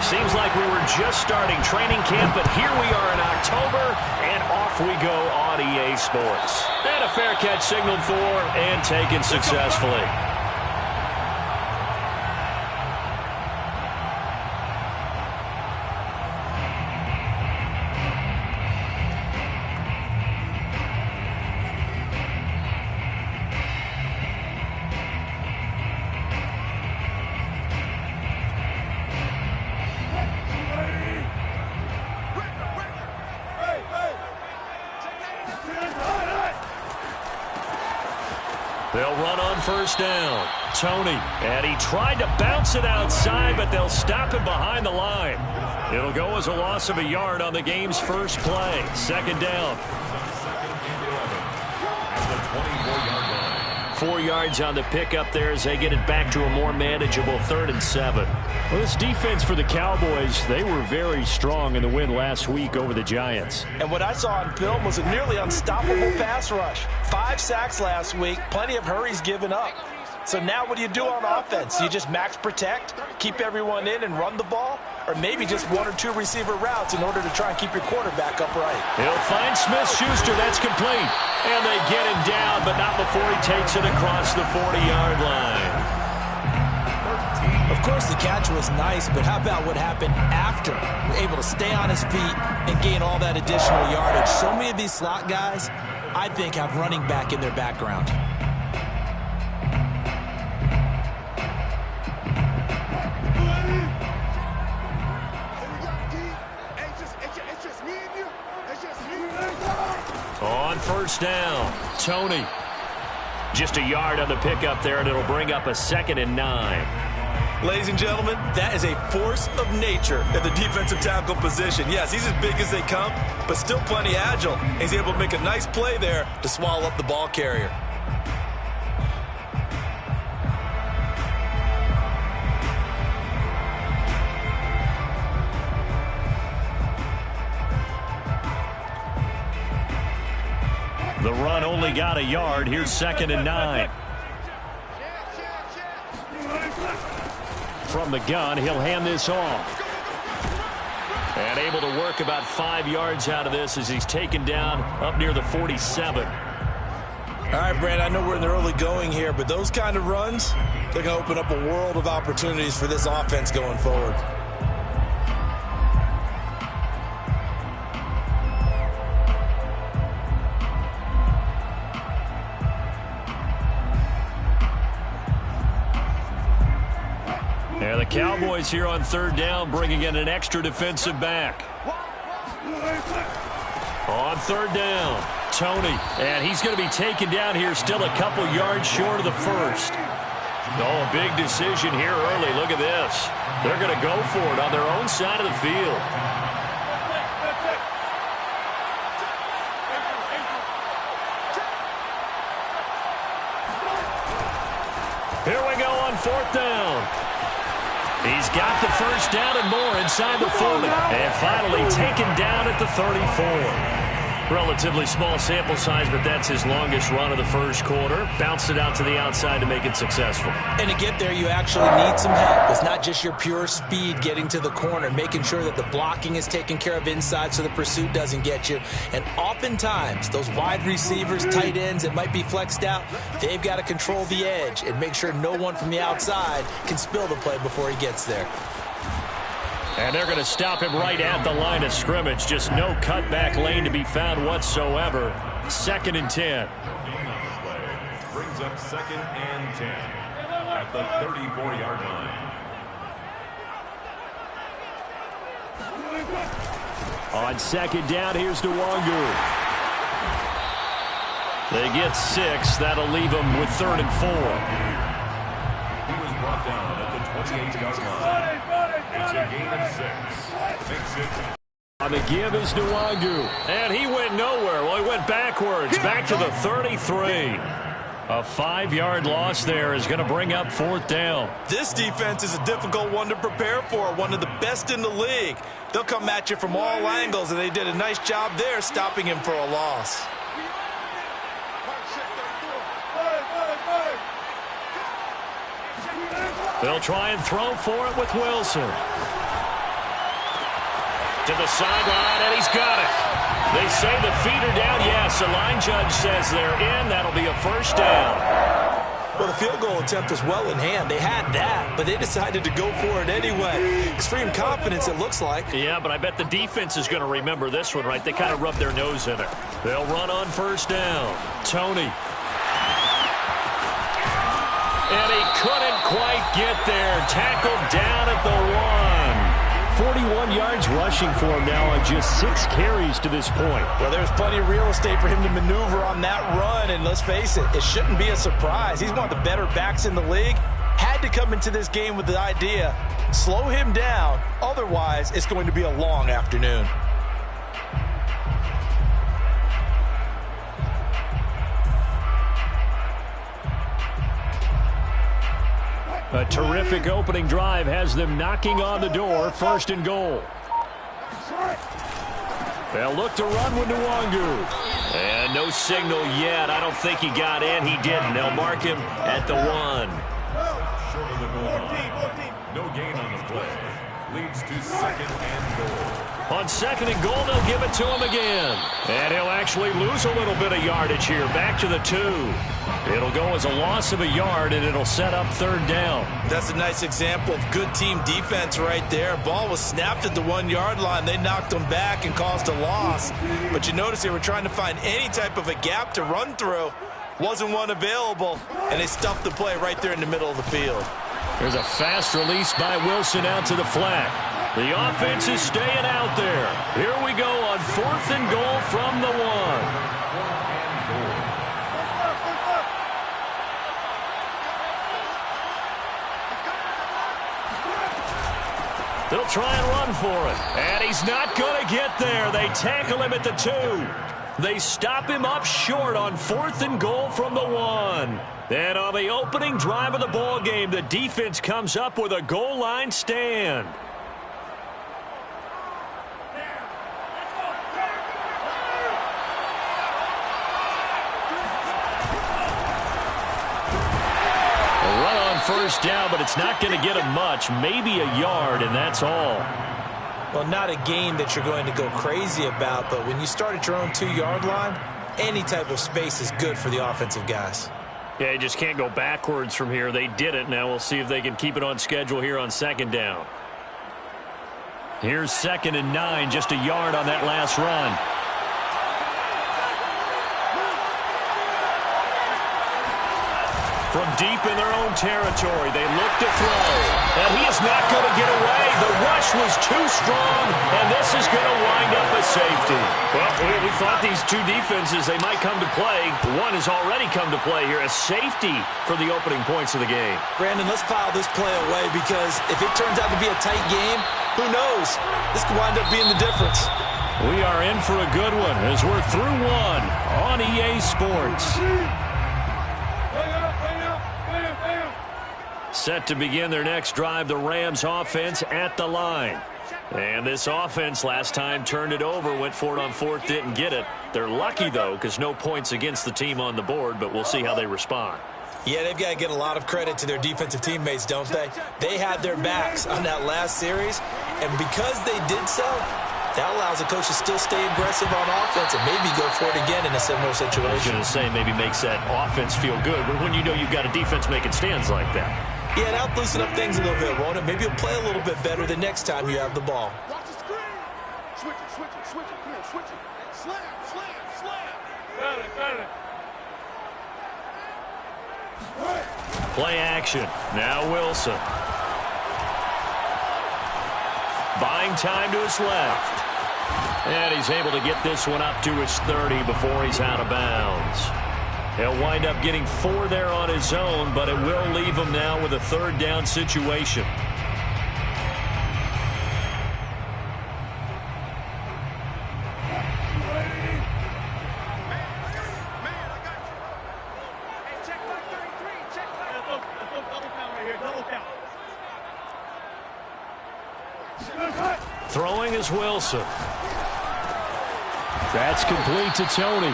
Seems like we were just starting training camp, but here we are in October, and off we go on EA Sports. And a fair catch signaled for and taken successfully. They'll run on first down. Tony, and he tried to bounce it outside, but they'll stop him behind the line. It'll go as a loss of a yard on the game's first play. Second down. 4 yards on the pickup there as they get it back to a more manageable 3rd and 7. Well, this defense for the Cowboys, they were very strong in the win last week over the Giants. And what I saw on film was a nearly unstoppable pass rush. 5 sacks last week, plenty of hurries given up. So now what do you do on offense? You just max protect, keep everyone in and run the ball? Or maybe just 1 or 2 receiver routes in order to try and keep your quarterback upright. He'll find Smith-Schuster. That's complete. And they get him down, but not before he takes it across the 40-yard line. Of course, the catch was nice, but how about what happened after? Able to stay on his feet and gain all that additional yardage. So many of these slot guys, I think, have running back in their background. On first down, Tony. Just a yard on the pickup there, and it'll bring up a 2nd and 9. Ladies and gentlemen, that is a force of nature at the defensive tackle position. Yes, he's as big as they come, but still plenty agile. He's able to make a nice play there to swallow up the ball carrier. The run only got a yard. Here's 2nd and 9. From the gun, he'll hand this off. And able to work about 5 yards out of this as he's taken down up near the 47. All right, Brad, I know we're in the early going here, but those kind of runs, they're going to open up a world of opportunities for this offense going forward. And the Cowboys here on 3rd down, bringing in an extra defensive back. On 3rd down, Tony, and he's going to be taken down here still a couple yards short of the 1st. Oh, a big decision here early. Look at this. They're going to go for it on their own side of the field. Here we go on 4th down. He's got the first down and more inside the 40. And finally taken down at the 34. Relatively small sample size, but that's his longest run of the first quarter. Bounced it out to the outside to make it successful. And to get there, you actually need some help. It's not just your pure speed getting to the corner, making sure that the blocking is taken care of inside so the pursuit doesn't get you. And oftentimes, those wide receivers, tight ends that might be flexed out, they've got to control the edge and make sure no one from the outside can spill the play before he gets there. And they're going to stop him right at the line of scrimmage. Just no cutback lane to be found whatsoever. 2nd and 10. Brings up 2nd and 10 at the 34-yard line. On 2nd down, here's Nwangu. They get 6. That'll leave them with 3rd and 4. He was brought down at the 28-yard line. It's a gain of 6. Makes it. On the give is Nwangu. And he went nowhere. Well, he went backwards. Back to the 33. A 5-yard loss there is going to bring up 4th down. This defense is a difficult one to prepare for, one of the best in the league. They'll come at you from all angles, and they did a nice job there stopping him for a loss. They'll try and throw for it with Wilson. To the sideline, and he's got it. They say the feet are down. Yes, the line judge says they're in. That'll be a first down. Well, the field goal attempt was well in hand. They had that, but they decided to go for it anyway. Extreme confidence, it looks like. Yeah, but I bet the defense is going to remember this one, right? They kind of rubbed their nose in it. They'll run on first down. Tony. And he couldn't quite get there. Tackled down at the 1. 41 yards rushing for him now on just 6 carries to this point. Well, there's plenty of real estate for him to maneuver on that run, and let's face it, it shouldn't be a surprise. He's one of the better backs in the league. Had to come into this game with the idea, slow him down, otherwise it's going to be a long afternoon. A terrific opening drive has them knocking on the door. First and goal. They'll look to run with Nwangu. And no signal yet. I don't think he got in. He didn't. They'll mark him at the 1. Short of the goal line. No gain on the play. Leads to second and goal. On second and goal, they'll give it to him again. And he'll actually lose a little bit of yardage here. Back to the 2. It'll go as a loss of a yard, and it'll set up third down. That's a nice example of good team defense right there. Ball was snapped at the 1-yard line. They knocked them back and caused a loss. But you notice they were trying to find any type of a gap to run through. Wasn't one available, and they stuffed the play right there in the middle of the field. There's a fast release by Wilson out to the flat. The offense is staying out there. Here we go on 4th and goal from the 1. They'll try and run for it. And he's not going to get there. They tackle him at the 2. They stop him up short on 4th and goal from the 1. Then on the opening drive of the ball game, the defense comes up with a goal line stand. First down, but it's not going to get him much. Maybe a yard, and that's all. Well, not a gain that you're going to go crazy about, but when you start at your own 2-yard line, any type of space is good for the offensive guys. Yeah, you just can't go backwards from here. They did it. Now we'll see if they can keep it on schedule here on second down. Here's 2nd and 9, just a yard on that last run. From deep in their own territory, they look to throw. And he is not going to get away. The rush was too strong, and this is going to wind up a safety. Well, we thought these two defenses, they might come to play. One has already come to play here. A safety for the opening points of the game. Brandon, let's file this play away because if it turns out to be a tight game, who knows? This could wind up being the difference. We are in for a good one as we're through one on EA Sports. Set to begin their next drive, the Rams offense at the line. And this offense last time turned it over, went for it on 4th, didn't get it. They're lucky, though, because no points against the team on the board, but we'll see how they respond. Yeah, they've got to get a lot of credit to their defensive teammates, don't they? They had their backs on that last series, and because they did so, that allows the coach to still stay aggressive on offense and maybe go for it again in a similar situation. I was going to say maybe makes that offense feel good, but when you know you've got a defense making stands like that. Yeah, that'll loosen up things a little bit, won't it? Maybe you'll play a little bit better the next time you have the ball. Watch the screen. Switch it, switch it, switch it. Come here, switch it. Slam, slam, slam. Got it. Play action. Now Wilson. Buying time to his left. And he's able to get this one up to his 30 before he's out of bounds. He'll wind up getting 4 there on his own, but it will leave him now with a 3rd down situation. Throwing is Wilson. That's complete to Tony.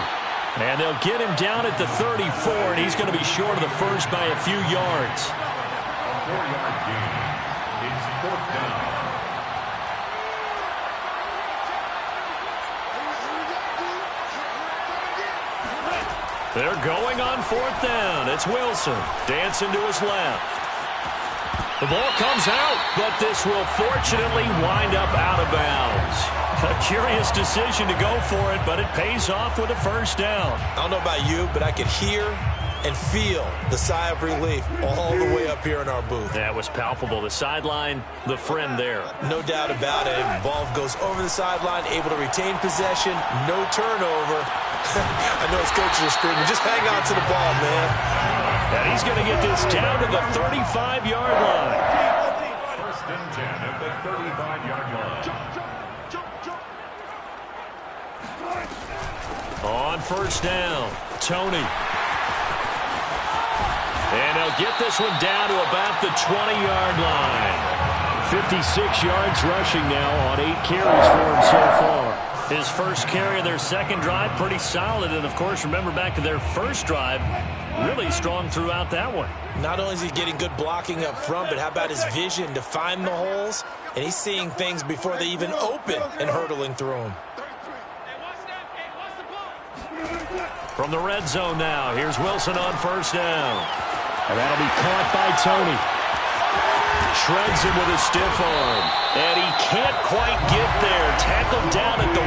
And they'll get him down at the 34, and he's going to be short of the first by a few yards. A 4-yard gain. It's 4th down. They're going on 4th down. It's Wilson dancing to his left. The ball comes out, but this will fortunately wind up out of bounds. A curious decision to go for it, but it pays off with a first down. I don't know about you, but I could hear and feel the sigh of relief all the way up here in our booth. That was palpable. The sideline, the friend there. No doubt about it. Ball goes over the sideline, able to retain possession, no turnover. I know his coaches are screaming, just hang on to the ball, man. And he's going to get this down to the 35-yard line. First and 10 at the 35-yard line. On first down, Tony. And they'll get this one down to about the 20-yard line. 56 yards rushing now on 8 carries for him so far. His first carry of their second drive, pretty solid. And, of course, remember back to their first drive, really strong throughout that one. Not only is he getting good blocking up front, but how about his vision to find the holes? And he's seeing things before they even open and hurdling through them. From the red zone now, here's Wilson on first down. And that'll be caught by Tony. Shreds him with a stiff arm. And he can't quite get there. Tackled down at the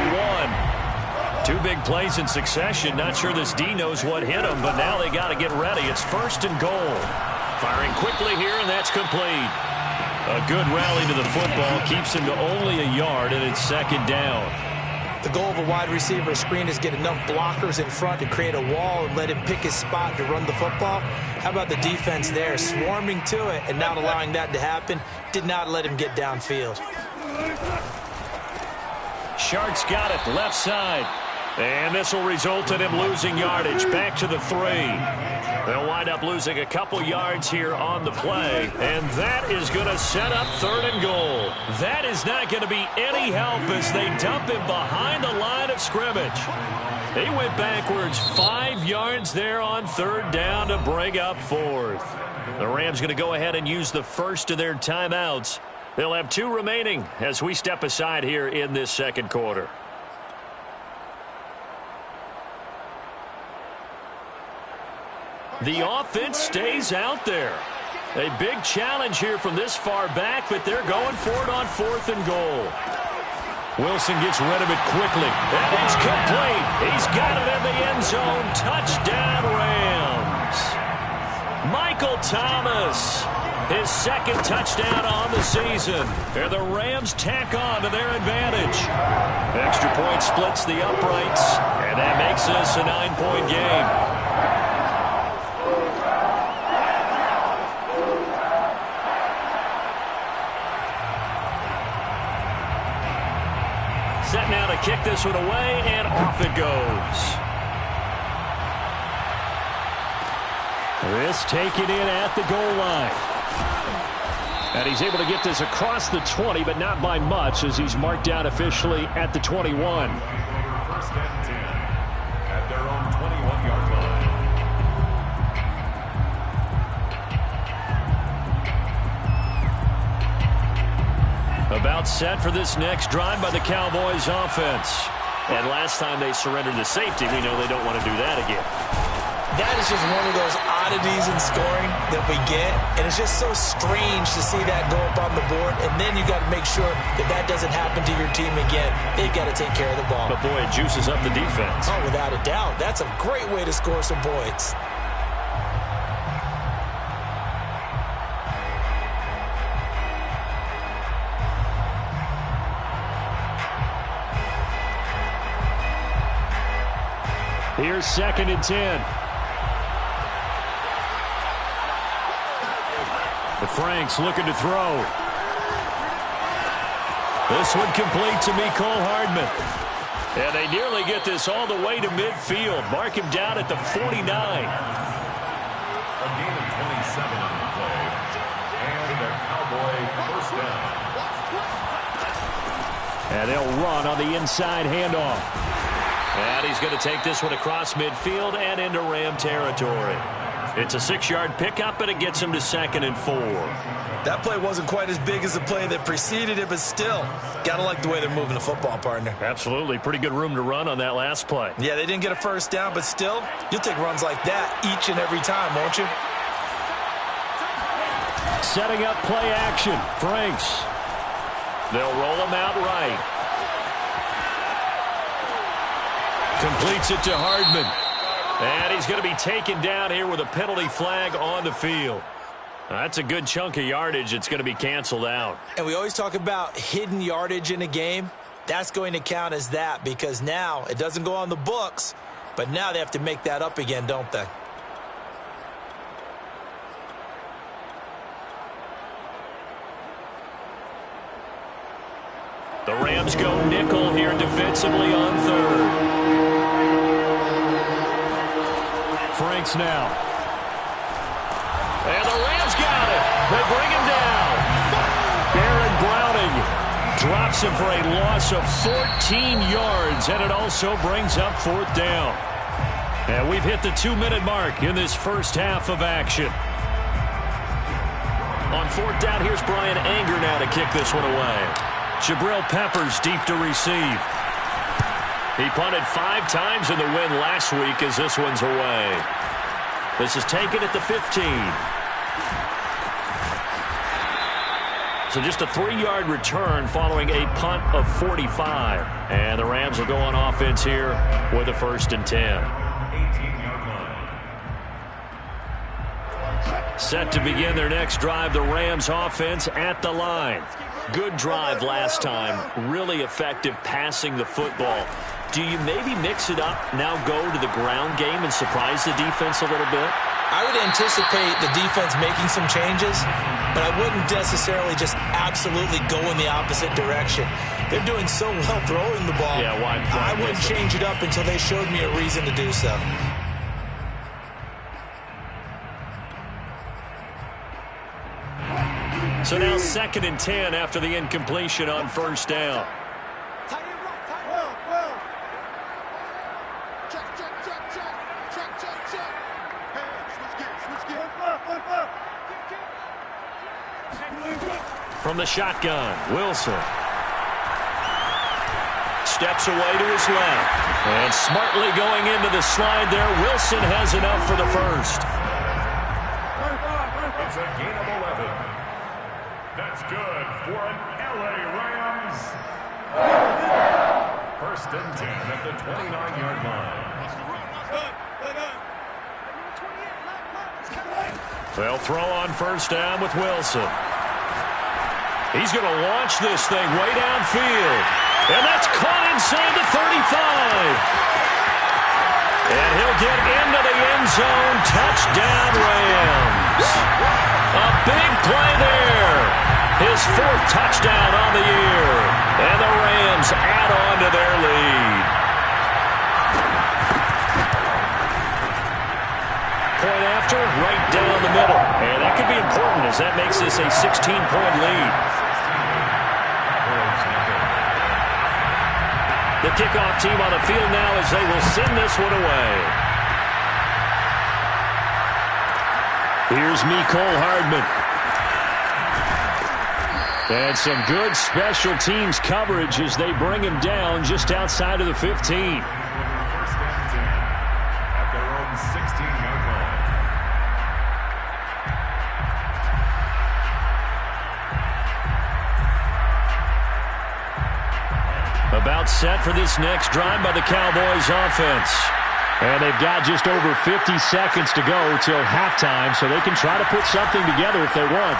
1. 2 big plays in succession. Not sure this D knows what hit him, but now they got to get ready. It's first and goal. Firing quickly here, and that's complete. A good rally to the football. Keeps him to only a yard, and it's second down. The goal of a wide receiver screen is get enough blockers in front to create a wall and let him pick his spot to run the football. How about the defense there, swarming to it and not allowing that to happen? Did not let him get downfield. Shark's got it, left side. And this will result in him losing yardage back to the 3. They'll wind up losing a couple yards here on the play. And that is going to set up 3rd and goal. That is not going to be any help as they dump him behind the line of scrimmage. He went backwards 5 yards there on 3rd down to bring up 4th. The Rams going to go ahead and use the first of their timeouts. They'll have 2 remaining as we step aside here in this second quarter. The offense stays out there. A big challenge here from this far back, but they're going for it on 4th and goal. Wilson gets rid of it quickly. And it's complete. He's got it in the end zone. Touchdown, Rams. Michael Thomas, his second touchdown on the season. And the Rams tack on to their advantage. Extra point splits the uprights, and that makes this a 9-point game. Set now to kick this one away, and off it goes. This taken in at the goal line. And he's able to get this across the 20, but not by much as he's marked down officially at the 21. First and 10 at their own 21-yard line. About set for this next drive by the Cowboys offense. And last time they surrendered the safety, we know they don't want to do that again. That is just one of those oddities in scoring that we get. And it's just so strange to see that go up on the board. And then you got to make sure that that doesn't happen to your team again. They've got to take care of the ball. But boy, it juices up the defense. Oh, without a doubt. That's a great way to score some points. Here's 2nd and 10. The Franks looking to throw. This one complete to Mecole Hardman. And they nearly get this all the way to midfield. Mark him down at the 49. A gain of 27 on the play. And a Cowboy first down. And they'll run on the inside handoff. And he's going to take this one across midfield and into Ram territory. It's a 6-yard pickup, and it gets him to 2nd and 4. That play wasn't quite as big as the play that preceded it, but still, got to like the way they're moving the football, partner. Absolutely. Pretty good room to run on that last play. Yeah, they didn't get a first down, but still, you'll take runs like that each and every time, won't you? Setting up play action. Franks. They'll roll him out right. Completes it to Hardman. And he's going to be taken down here with a penalty flag on the field. That's a good chunk of yardage. It's going to be canceled out. And we always talk about hidden yardage in a game. That's going to count as that because now it doesn't go on the books, but now they have to make that up again, don't they? The Rams go nickel here defensively on 3rd. Franks now. And the Rams got it. They bring him down. Baron Browning Drops him for a loss of 14 yards, and it also brings up 4th down. And we've hit the 2-minute mark in this first half of action. On 4th down, here's Brian Anger now to kick this one away. Jabril Peppers deep to receive. He punted 5 times in the win last week as this one's away. This is taken at the 15. So just a 3-yard return following a punt of 45. And the Rams will go on offense here with a 1st and 10. Set to begin their next drive, the Rams offense at the line. Good drive last time. Really effective passing the football. Do you maybe mix it up, now go to the ground game and surprise the defense a little bit? I would anticipate the defense making some changes, but I wouldn't necessarily just absolutely go in the opposite direction. They're doing so well throwing the ball. Yeah, why I wouldn't change it up until they showed me a reason to do so. So now 2nd and 10 after the incompletion on 1st down. From the shotgun, Wilson. Steps away to his left. And smartly going into the slide there, Wilson has enough for the first. It's a gain of 11. That's good for an LA Rams. 1st and 10 at the 29-yard line. They'll throw on 1st down with Wilson. He's going to launch this thing way downfield. And that's caught inside the 35. And he'll get into the end zone. Touchdown, Rams. A big play there. His 4th touchdown on the year. And the Rams add on to their lead. Point after, right down the middle. And that could be important as that makes this a 16-point lead. The kickoff team on the field now as they will send this one away. Here's Mecole Hardman. And some good special teams coverage as they bring him down just outside of the 15. At their own 16-yard line. About set for this next drive by the Cowboys offense. And they've got just over 50 seconds to go till halftime, so they can try to put something together if they want.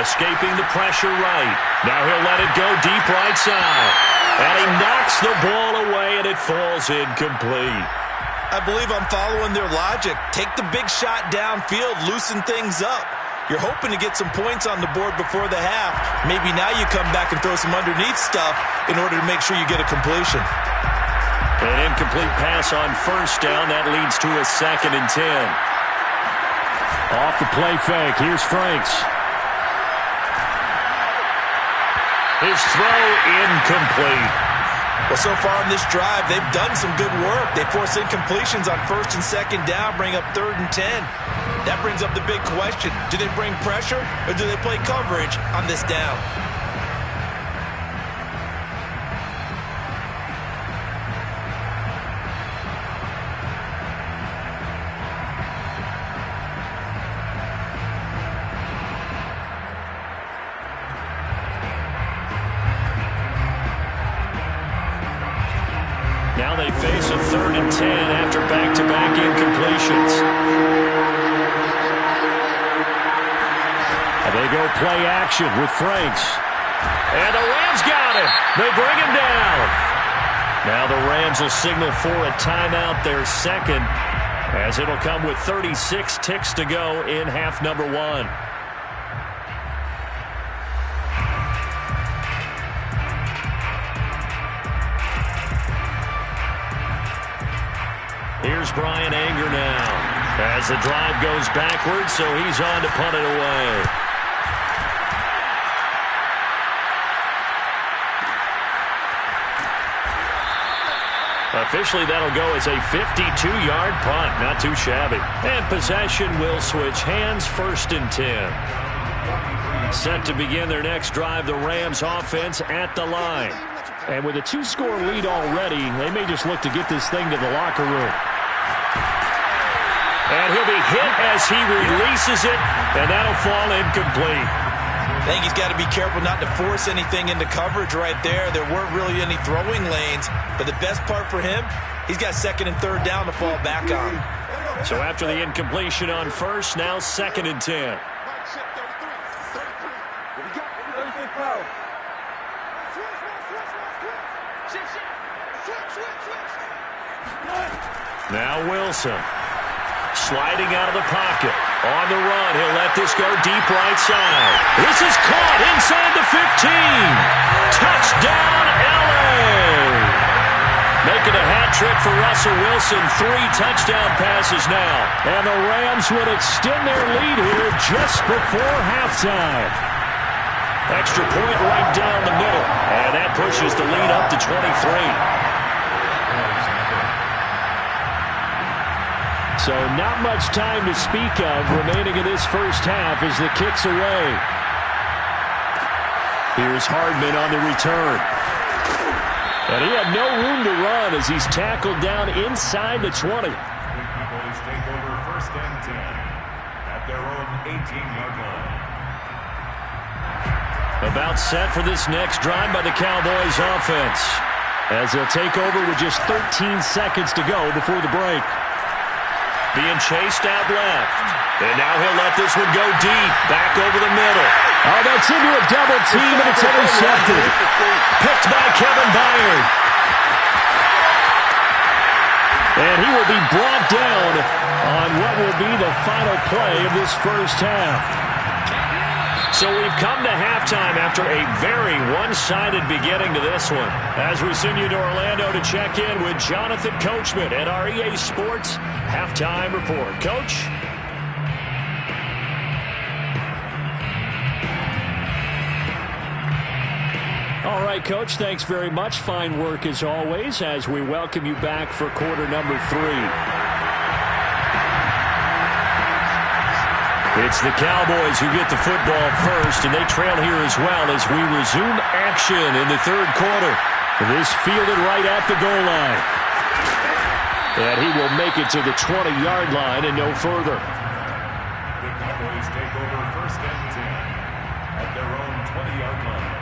Escaping the pressure right. Now he'll let it go deep right side. And he knocks the ball away, and it falls incomplete. I believe I'm following their logic. Take the big shot downfield, loosen things up. You're hoping to get some points on the board before the half. Maybe now you come back and throw some underneath stuff in order to make sure you get a completion. An incomplete pass on 1st down. That leads to a 2nd and 10. Off the play fake. Here's Franks. His throw incomplete. Well, so far in this drive, they've done some good work. They force incompletions on 1st and 2nd down, bring up 3rd and 10. That brings up the big question. Do they bring pressure or do they play coverage on this down? Now they face a 3rd and 10 after back-to-back incompletions. And they go play action with Franks. And the Rams got him. They bring him down. Now the Rams will signal for a timeout, their second, as it'll come with 36 ticks to go in half number 1. Here's Brian Anger now as the drive goes backwards, so he's on to punt it away. Officially, that'll go as a 52-yard punt. Not too shabby. And possession will switch hands, 1st and 10. Set to begin their next drive, the Rams offense at the line. And with a 2-score lead already, they may just look to get this thing to the locker room. And he'll be hit as he releases it, and that'll fall incomplete. I think he's got to be careful not to force anything into coverage right there. There weren't really any throwing lanes, but the best part for him, he's got 2nd and 3rd down to fall back on. So after the incompletion on 1st, now 2nd and 10. Now Wilson. Sliding out of the pocket. On the run, he'll let this go deep right side. This is caught inside the 15. Touchdown, L.A. Making a hat trick for Russell Wilson. 3 touchdown passes now. And the Rams would extend their lead here just before halftime. Extra point right down the middle. And that pushes the lead up to 23. So not much time to speak of remaining in this first half as the kick's away. Here's Hardman on the return. And he had no room to run as he's tackled down inside the 20. Cowboys take over 1st and 10 at their own 18-yard line. About set for this next drive by the Cowboys offense, as they'll take over with just 13 seconds to go before the break. Being chased out left. And now he'll let this one go deep. Back over the middle. Oh, that's into a double team, and it's intercepted. Picked by Kevin Byard. And he will be brought down on what will be the final play of this first half. So we've come to halftime after a very one-sided beginning to this one. As we send you to Orlando to check in with Jonathan Coachman at our EA Sports Halftime Report. Coach? All right, Coach, thanks very much. Fine work as always as we welcome you back for quarter number 3. It's the Cowboys who get the football first, and they trail here as well as we resume action in the 3rd quarter. This fielded right at the goal line. And he will make it to the 20-yard line and no further. The Cowboys take over 1st and 10 at their own 20-yard line.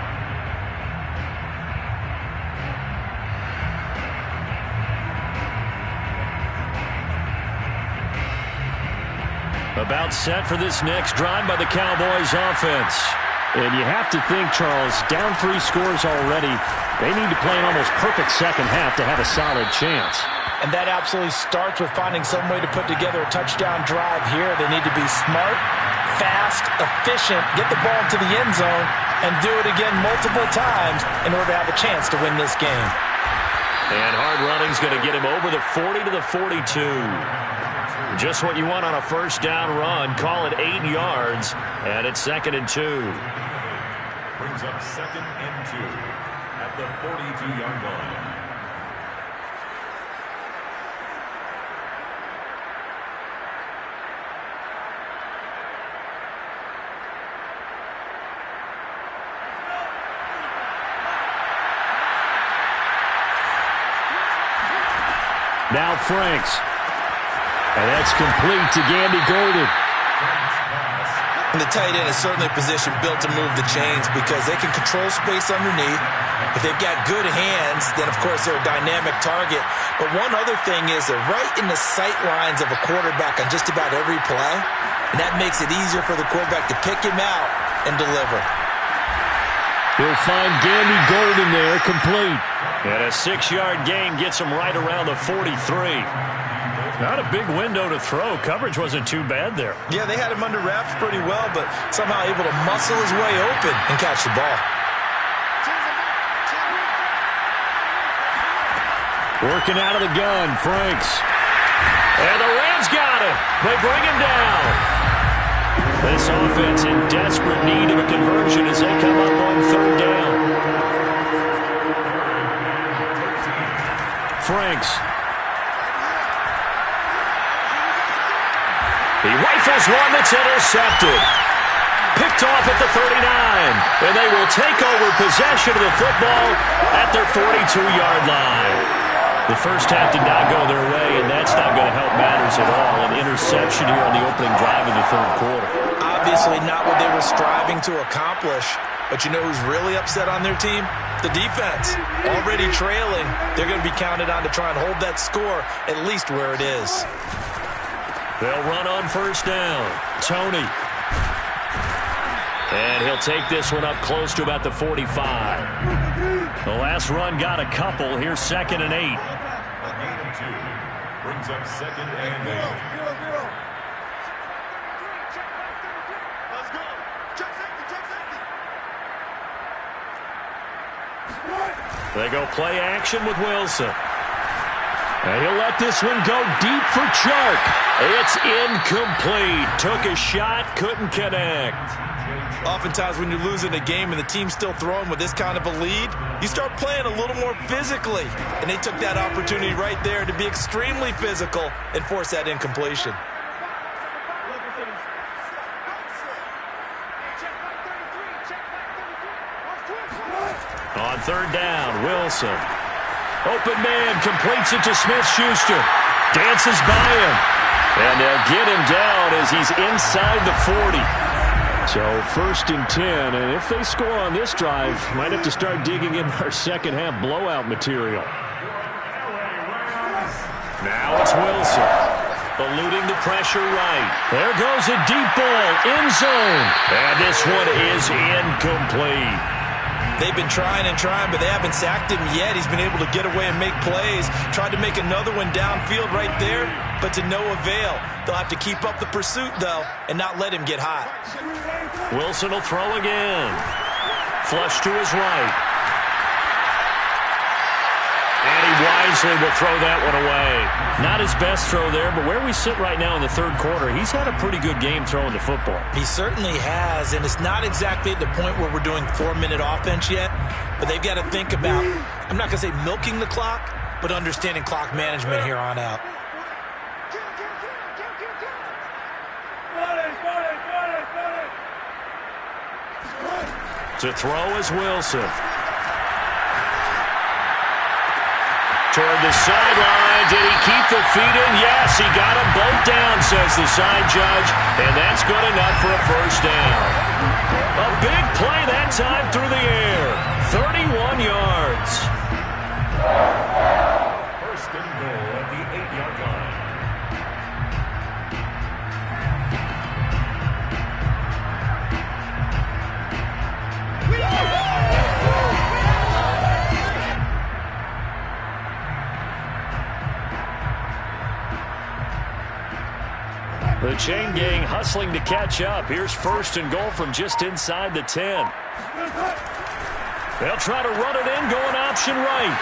About set for this next drive by the Cowboys offense. And you have to think, Charles, down 3 scores already. They need to play an almost perfect second half to have a solid chance. And that absolutely starts with finding some way to put together a touchdown drive here. They need to be smart, fast, efficient, get the ball to the end zone, and do it again multiple times in order to have a chance to win this game. And hard running's going to get him over the 40 to the 42. Just what you want on a first down run. Call it 8 yards, and it's 2nd and 2. Brings up 2nd and 2 at the 42-yard line. Now Franks. And that's complete to Gandy Golden. And the tight end is certainly a position built to move the chains because they can control space underneath. If they've got good hands, then, of course, they're a dynamic target. But one other thing is they're right in the sight lines of a quarterback on just about every play, and that makes it easier for the quarterback to pick him out and deliver. He'll find Gandy Golden there, complete. And a 6-yard gain gets him right around the 43. Not a big window to throw. Coverage wasn't too bad there. Yeah, they had him under wraps pretty well, but somehow able to muscle his way open and catch the ball. Working out of the gun, Franks. And the Rams got him. They bring him down. This offense in desperate need of a conversion as they come up on 3rd down. Franks. He rifles one that's intercepted. Picked off at the 39. And they will take over possession of the football at their 42-yard line. The first half did not go their way, and that's not going to help matters at all. An interception here on the opening drive of the 3rd quarter. Obviously not what they were striving to accomplish. But you know who's really upset on their team? The defense. Already trailing. They're going to be counted on to try and hold that score at least where it is. They'll run on 1st down. Tony. And he'll take this one up close to about the 45. The last run got a couple. Here's 2nd and 8. A gain of 2 brings up 2nd and 8. Let's go. Check safety, check safety. They go play action with Wilson. And he'll let this one go deep for Chark. It's incomplete. Took a shot, couldn't connect. Oftentimes when you're losing a game and the team's still throwing with this kind of a lead, you start playing a little more physically. And they took that opportunity right there to be extremely physical and force that incompletion. On 3rd down, Wilson. Open man, completes it to Smith-Schuster. Dances by him. And they'll get him down as he's inside the 40. So 1st and 10, and if they score on this drive, might have to start digging in our second half blowout material. Now it's Wilson. Eluding the pressure right. There goes a deep ball, end zone. And this one is incomplete. They've been trying and trying, but they haven't sacked him yet. He's been able to get away and make plays. Tried to make another one downfield right there, but to no avail. They'll have to keep up the pursuit, though, and not let him get hot. Wilson will throw again. Flush to his right. And he wisely will throw that one away. Not his best throw there, but where we sit right now in the 3rd quarter, he's had a pretty good game throwing the football. He certainly has, and it's not exactly at the point where we're doing 4-minute offense yet, but they've got to think about, I'm not going to say milking the clock, but understanding clock management here on out. To throw is Wilson. Toward the sideline. Did he keep the feet in? Yes, he got them both down, says the side judge. And that's good enough for a 1st down. A big play that time through the air. 31 yards. 1st and goal at the 8-yard line. The chain gang hustling to catch up. Here's 1st and goal from just inside the 10. They'll try to run it in, going option right.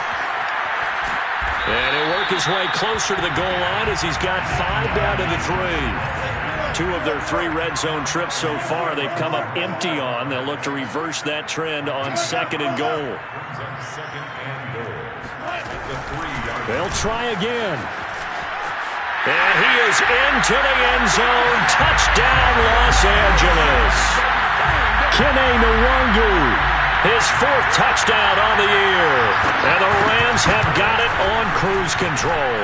And he'll work his way closer to the goal line as he's got 5 down to the 3. 2 of their 3 red zone trips so far they've come up empty on. They'll look to reverse that trend on 2nd and goal. They'll try again. And he is into the end zone. Touchdown, Los Angeles. Kene Nwangu, his 4th touchdown on the year. And the Rams have got it on cruise control.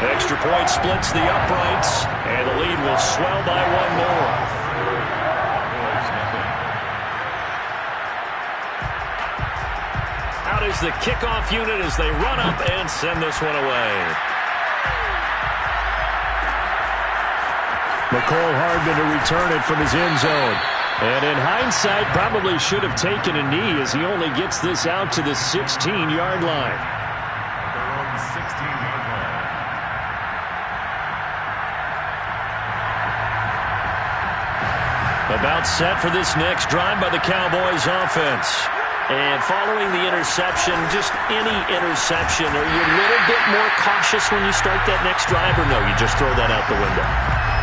Extra point splits the uprights, and the lead will swell by one more. Out is the kickoff unit as they run up and send this one away. McCole Hardman to return it from his end zone. And in hindsight, probably should have taken a knee as he only gets this out to the 16-yard line. Their own 16-yard line. About set for this next drive by the Cowboys offense. And following the interception, just any interception, are you a little bit more cautious when you start that next drive, or no, you just throw that out the window?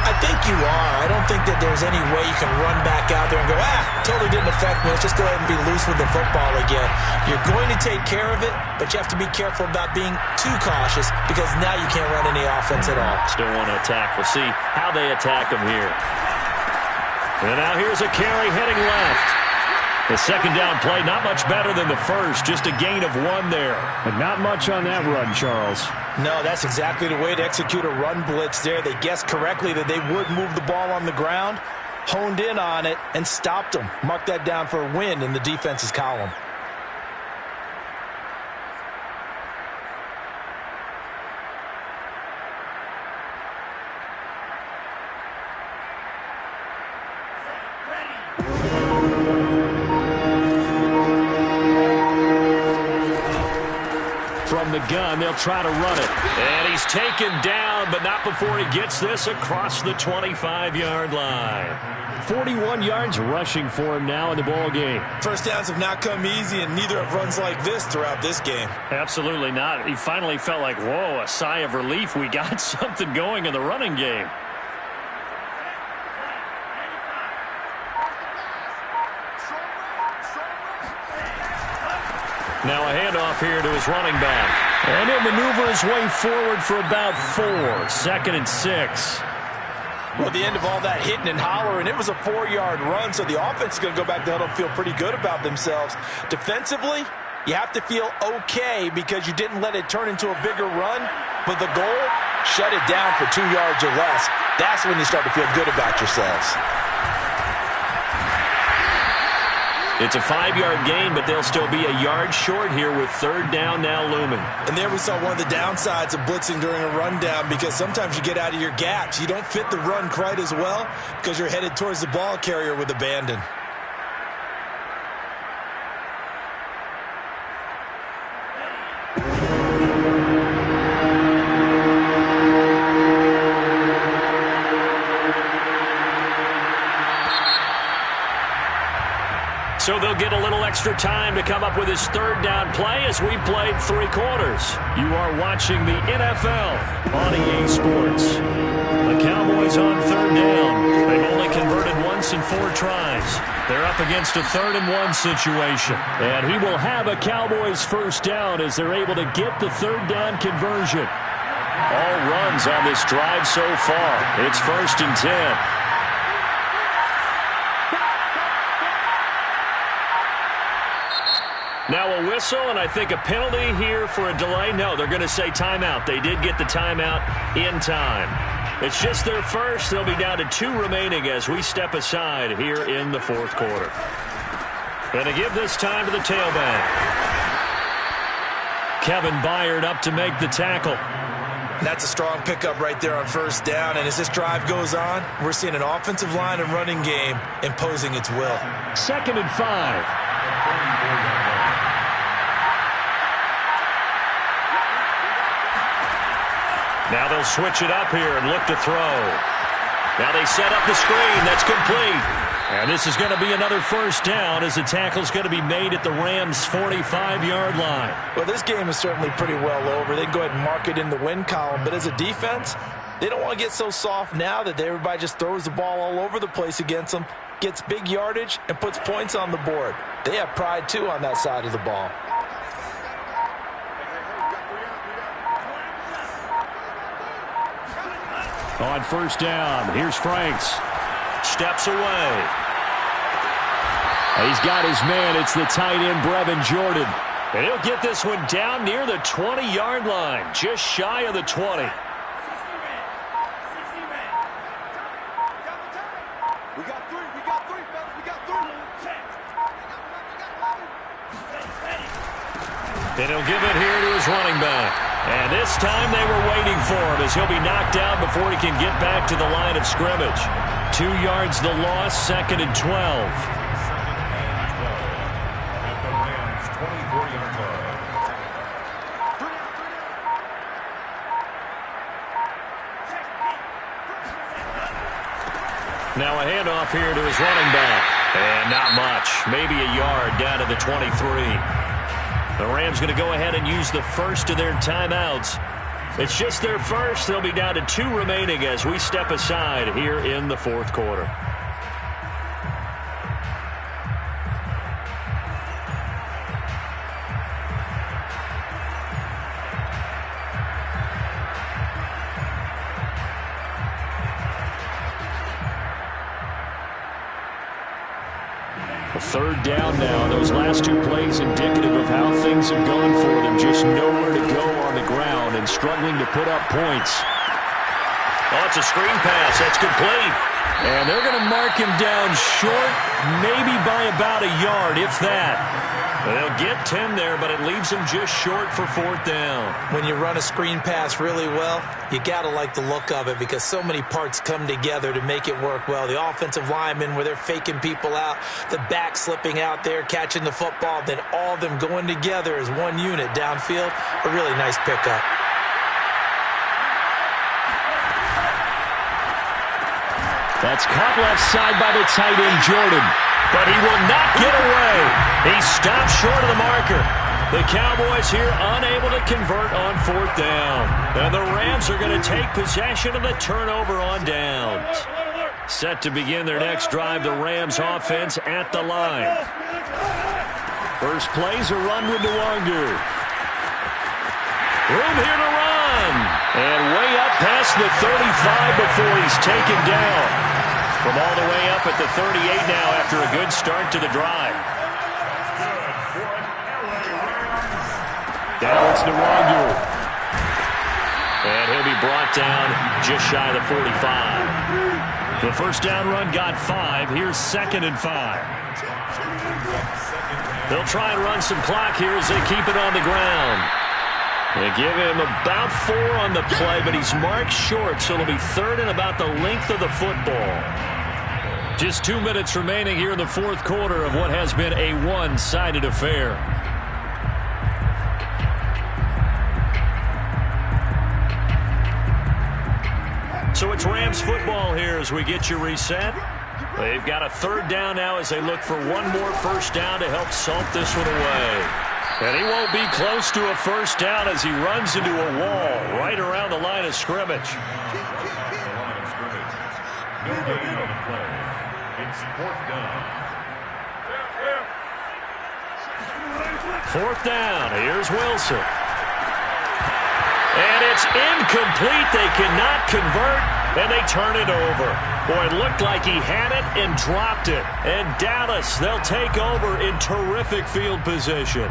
I think you are. I don't think that there's any way you can run back out there and go, totally didn't affect me. Let's just go ahead and be loose with the football again. You're going to take care of it, but you have to be careful about being too cautious because now you can't run any offense at all. Still want to attack. We'll see how they attack them here. And now here's a carry heading left. The second down play, not much better than the first, just a gain of one there. But not much on that run, Charles. No, that's exactly the way to execute a run blitz there. They guessed correctly that they would move the ball on the ground, honed in on it, and stopped them. Mark that down for a win in the defense's column. From the gun, they'll try to run it. And he's taken down, but not before he gets this across the 25-yard line. 41 yards rushing for him now in the ball game. First downs have not come easy, and neither have runs like this throughout this game. Absolutely not. He finally felt like, whoa, a sigh of relief. We got something going in the running game. Now a handoff here to his running back. And he'll maneuver his way forward for about 4. 2nd and 6. Well, at the end of all that hitting and hollering, it was a 4-yard run, so the offense is going to go back to huddle and feel pretty good about themselves. Defensively, you have to feel okay because you didn't let it turn into a bigger run, but the goal, shut it down for 2 yards or less. That's when you start to feel good about yourselves. It's a 5-yard gain, but they'll still be a yard short here with 3rd down now looming. And there we saw one of the downsides of blitzing during a rundown because sometimes you get out of your gaps. You don't fit the run quite as well because you're headed towards the ball carrier with abandon. So they'll get a little extra time to come up with his 3rd down play as we played 3 quarters. You are watching the NFL on EA Sports. The Cowboys on 3rd down. They've only converted once in 4 tries. They're up against a 3rd and 1 situation. And he will have a Cowboys 1st down as they're able to get the 3rd down conversion. All runs on this drive so far. It's 1st and 10. Now a whistle, and I think a penalty here for a delay. No, they're going to say timeout. They did get the timeout in time. It's just their first. They'll be down to 2 remaining as we step aside here in the 4th quarter. And to give this time to the tailback. Kevin Byard up to make the tackle. That's a strong pickup right there on 1st down. And as this drive goes on, we're seeing an offensive line and running game imposing its will. 2nd and 5. Now they'll switch it up here and look to throw. Now they set up the screen. That's complete. And this is going to be another 1st down as the tackle's going to be made at the Rams' 45-yard line. Well, this game is certainly pretty well over. They can go ahead and mark it in the win column. But as a defense, they don't want to get so soft now that everybody just throws the ball all over the place against them, gets big yardage, and puts points on the board. They have pride, too, on that side of the ball. On 1st down, here's Franks. Steps away. He's got his man. It's the tight end, Brevin Jordan. And he'll get this one down near the 20-yard line, just shy of the 20. We got three, fellas. We got three. And he'll give it here to his running back. And this time they were waiting for him as he'll be knocked down before he can get back to the line of scrimmage. 2 yards the loss, 2nd and 12. At the Rams' 24-yard line. Now a handoff here to his running back. And not much. Maybe a yard down to the 23. The Rams going to go ahead and use the first of their timeouts. It's just their first. They'll be down to 2 remaining as we step aside here in the 4th quarter. A 3rd down now. Those last 2 plays indicative of how things have gone for them. Just nowhere to go on the ground and struggling to put up points. Oh, it's a screen pass. That's complete. And they're going to mark him down short, maybe by about a yard, if that. They'll get 10 there, but it leaves him just short for 4th down. When you run a screen pass really well, you got to like the look of it because so many parts come together to make it work well. The offensive linemen where they're faking people out, the back slipping out there, catching the football, then all of them going together as one unit downfield. A really nice pickup. That's caught left side by the tight end, Jordan. But he will not get away. He stopped short of the marker. The Cowboys here unable to convert on 4th down. And the Rams are going to take possession of the turnover on downs. Set to begin their next drive, the Rams offense at the line. First play's a run with Nwangu. Room here to run. And way up past the 35 before he's taken down. From all the way up at the 38 now after a good start to the drive. Now it's Nwangu. And he'll be brought down just shy of the 45. The first down run got 5. Here's 2nd and 5. They'll try and run some clock here as they keep it on the ground. They give him about 4 on the play, but he's marked short, so it'll be 3rd and about the length of the football. Just 2 minutes remaining here in the 4th quarter of what has been a one-sided affair. So it's Rams football here as we get you reset. They've got a 3rd down now as they look for one more first down to help salt this one away. And he won't be close to a first down as he runs into a wall right around the line of scrimmage. No gain on the play. It's 4th down. 4th down. Here's Wilson. And it's incomplete. They cannot convert, and they turn it over. Boy, it looked like he had it and dropped it. And Dallas, they'll take over in terrific field position.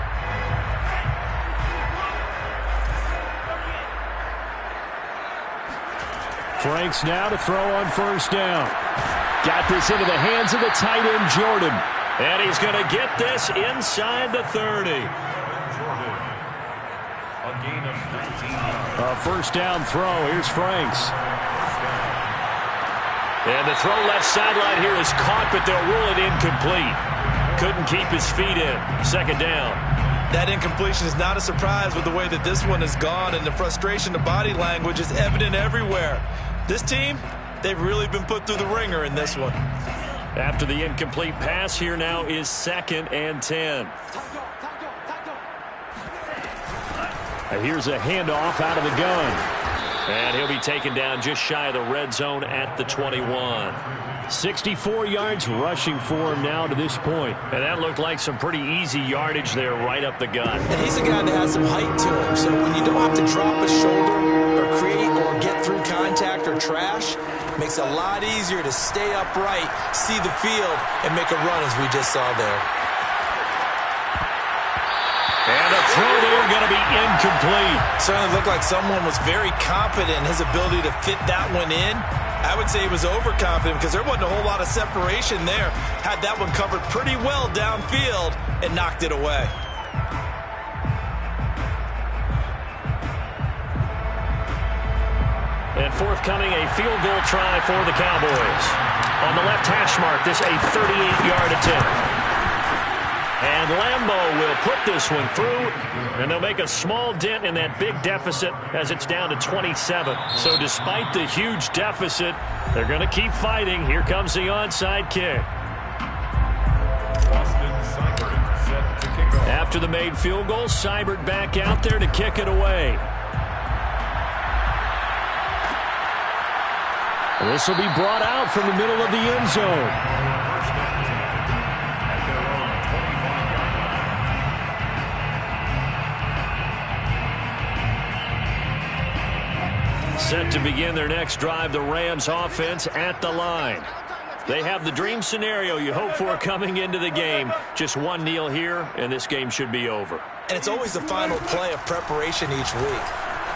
Franks now to throw on first down. Got this into the hands of the tight end, Jordan. And he's going to get this inside the 30. Jordan. A gain of 19 yards. A first down throw. Here's Franks. And the throw left sideline here is caught, but they'll rule it incomplete. Couldn't keep his feet in. 2nd down. That incompletion is not a surprise with the way that this one has gone, and the frustration, the body language is evident everywhere. This team, they've really been put through the ringer in this one. After the incomplete pass, here now is 2nd and 10. Here's a handoff out of the gun. And he'll be taken down just shy of the red zone at the 21. 64 yards rushing for him now to this point. And that looked like some pretty easy yardage there right up the gut. And he's a guy that has some height to him, so when you don't have to drop a shoulder or create or get through contact or trash, it makes it a lot easier to stay upright, see the field, and make a run as we just saw there. And a throw there going to be incomplete. Certainly looked like someone was very confident in his ability to fit that one in. I would say he was overconfident because there wasn't a whole lot of separation there. Had that one covered pretty well downfield and knocked it away. And forthcoming, a field goal try for the Cowboys. On the left hash mark, this a 38-yard attempt. And Lambeau will put this one through, and they'll make a small dent in that big deficit as it's down to 27. So despite the huge deficit, they're going to keep fighting. Here comes the onside kick. Set to kick off. After the made field goal, Seibert back out there to kick it away. This will be brought out from the middle of the end zone. Set to begin their next drive, the Rams offense at the line. They have the dream scenario you hope for coming into the game. Just one kneel here, and this game should be over. And it's always the final play of preparation each week.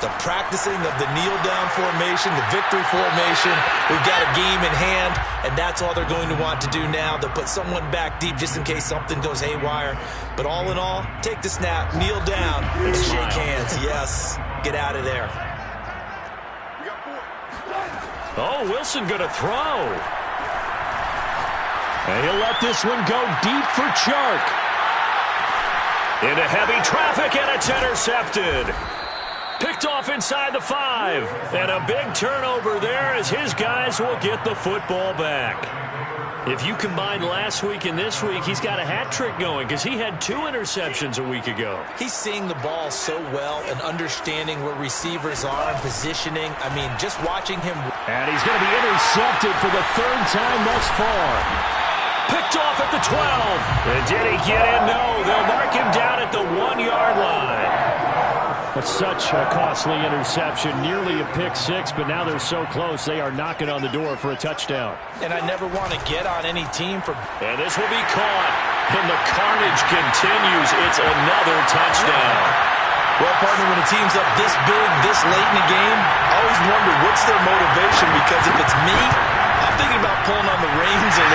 The practicing of the kneel-down formation, the victory formation. We've got a game in hand, and that's all they're going to want to do now. They'll put someone back deep just in case something goes haywire. But all in all, take the snap, kneel down, and shake hands. Yes, get out of there. Oh, Wilson going to throw. And he'll let this one go deep for Chark. Into heavy traffic, and it's intercepted. Picked off inside the 5. And a big turnover there as his guys will get the football back. If you combine last week and this week, he's got a hat trick going because he had 2 interceptions a week ago. He's seeing the ball so well and understanding where receivers are and positioning. I mean, just watching him. And he's going to be intercepted for the 3rd time thus far. Picked off at the 12. And did he get in? No, they'll mark him down at the 1-yard line. That's such a costly interception, nearly a pick-6, but now they're so close they are knocking on the door for a touchdown. And I never want to get on any team for... And this will be caught, and the carnage continues. It's another touchdown. Well, partner, when a team's up this big, this late in the game, I always wonder what's their motivation, because if it's me, I'm thinking about pulling on the reins a little.